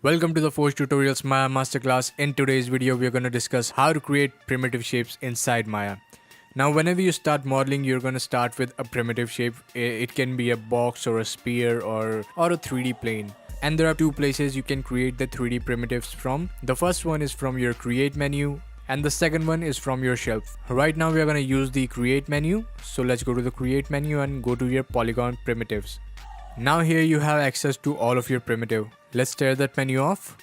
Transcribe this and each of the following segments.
Welcome to the Forge Tutorials Maya Masterclass. In today's video, we are going to discuss how to create primitive shapes inside Maya. Now, whenever you start modeling, you're going to start with a primitive shape. It can be a box or a sphere or a 3D plane. And there are two places you can create the 3D primitives from. The first one is from your create menu and the second one is from your shelf. Right now, we are going to use the create menu. So let's go to the create menu and go to your polygon primitives. Now here you have access to all of your primitive. Let's tear that menu off.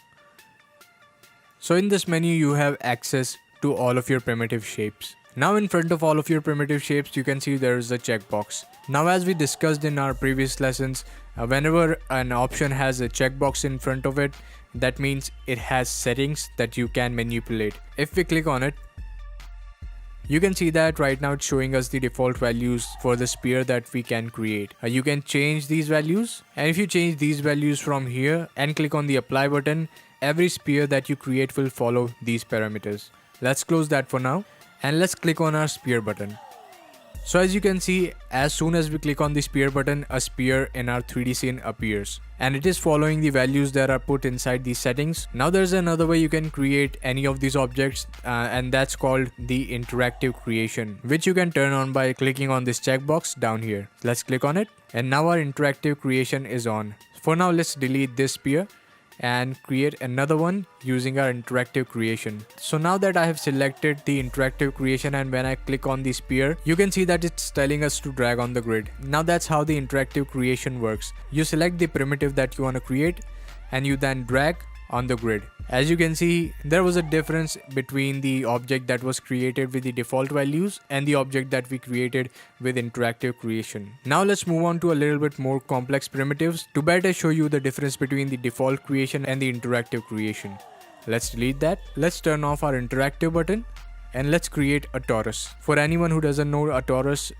So in this menu you have access to all of your primitive shapes. Now in front of all of your primitive shapes you can see there is a checkbox. Now as we discussed in our previous lessons, whenever an option has a checkbox in front of it, that means it has settings that you can manipulate. If we click on it, you can see that right now it's showing us the default values for the sphere that we can create. You can change these values, and if you change these values from here and click on the apply button, every sphere that you create will follow these parameters. Let's close that for now and let's click on our sphere button. So as you can see, as soon as we click on the sphere button, a sphere in our 3D scene appears. And it is following the values that are put inside these settings. Now there's another way you can create any of these objects and that's called the interactive creation, which you can turn on by clicking on this checkbox down here. Let's click on it. And now our interactive creation is on. For now, let's delete this sphere and create another one using our interactive creation. So now that I have selected the interactive creation and when I click on the sphere, you can see that it's telling us to drag on the grid. Now that's how the interactive creation works. You select the primitive that you want to create and you then drag on the grid. As you can see, there was a difference between the object that was created with the default values and the object that we created with interactive creation. Now let's move on to a little bit more complex primitives to better show you the difference between the default creation and the interactive creation. Let's delete that. Let's turn off our interactive button and let's create a torus. For anyone who doesn't know, a torus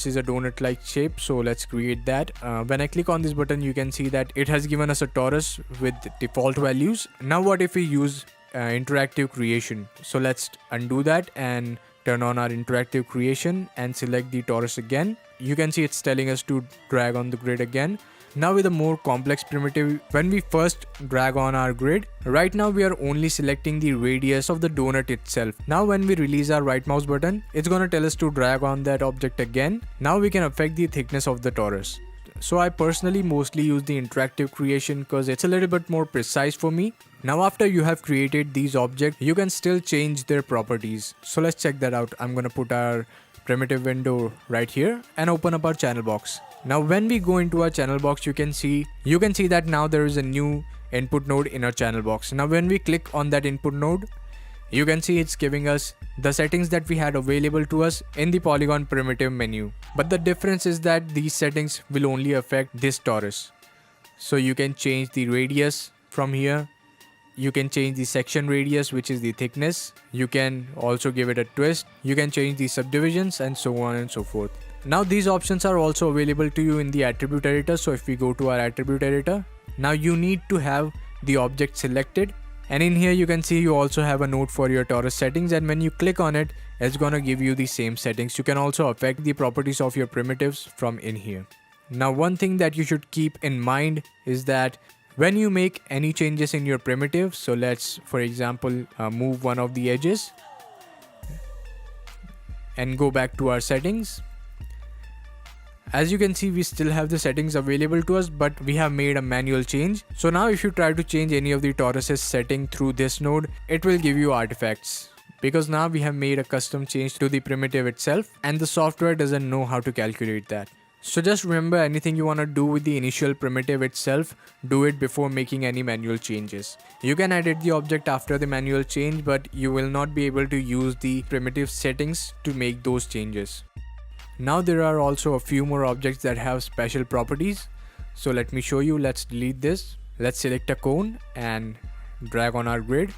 is a donut-like shape. So let's create that. When I click on this button, you can see that it has given us a torus with default values. Now what if we use interactive creation? So let's undo that and turn on our interactive creation and select the torus again. You can see it's telling us to drag on the grid again. Now with a more complex primitive, when we first drag on our grid, right now we are only selecting the radius of the donut itself. Now when we release our right mouse button, it's gonna tell us to drag on that object again. Now we can affect the thickness of the torus. So I personally mostly use the interactive creation because it's a little bit more precise for me. Now after you have created these objects, you can still change their properties. So let's check that out. I'm gonna put our primitive window right here and open up our channel box. Now when we go into our channel box, you can see that now there is a new input node in our channel box. Now when we click on that input node, you can see it's giving us the settings that we had available to us in the polygon primitive menu. But the difference is that these settings will only affect this torus. So you can change the radius from here. You can change the section radius, which is the thickness. You can also give it a twist. You can change the subdivisions and so on and so forth. Now these options are also available to you in the attribute editor. So if we go to our attribute editor, now you need to have the object selected. And in here you can see you also have a node for your torus settings, and when you click on it, it's gonna give you the same settings. You can also affect the properties of your primitives from in here. Now one thing that you should keep in mind is that when you make any changes in your primitive, so let's for example move one of the edges and go back to our settings. As you can see, we still have the settings available to us, but we have made a manual change. So now if you try to change any of the torus's setting through this node, it will give you artifacts. Because now we have made a custom change to the primitive itself and the software doesn't know how to calculate that. So just remember, anything you want to do with the initial primitive itself, do it before making any manual changes. You can edit the object after the manual change, but you will not be able to use the primitive settings to make those changes. Now there are also a few more objects that have special properties. So let me show you. Let's delete this. Let's select a cone and drag on our grid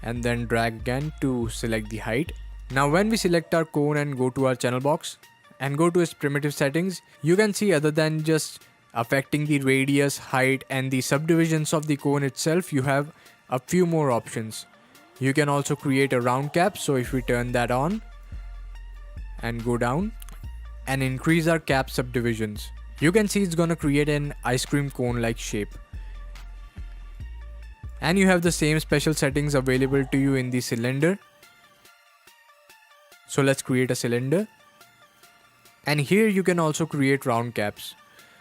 and then drag again to select the height. Now when we select our cone and go to our channel box and go to its primitive settings, you can see other than just affecting the radius, height and the subdivisions of the cone itself, you have a few more options. You can also create a round cap. So if we turn that on and go down and increase our cap subdivisions, you can see it's gonna create an ice cream cone like shape. And you have the same special settings available to you in the cylinder. So let's create a cylinder. And here you can also create round caps.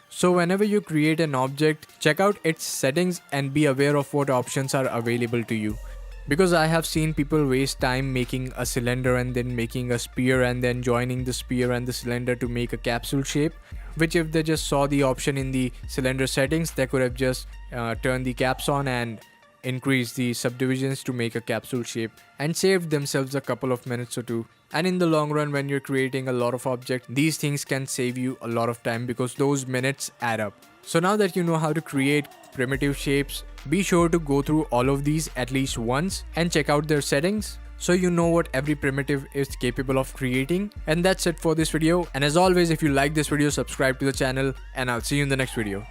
So whenever you create an object, check out its settings and be aware of what options are available to you. Because I have seen people waste time making a cylinder and then making a sphere and then joining the sphere and the cylinder to make a capsule shape, which if they just saw the option in the cylinder settings, they could have just turned the caps on and increased the subdivisions to make a capsule shape and saved themselves a couple of minutes or two. And in the long run, when you're creating a lot of objects, these things can save you a lot of time because those minutes add up. So now that you know how to create primitive shapes, be sure to go through all of these at least once and check out their settings so you know what every primitive is capable of creating. And that's it for this video. And as always, if you like this video, subscribe to the channel and I'll see you in the next video.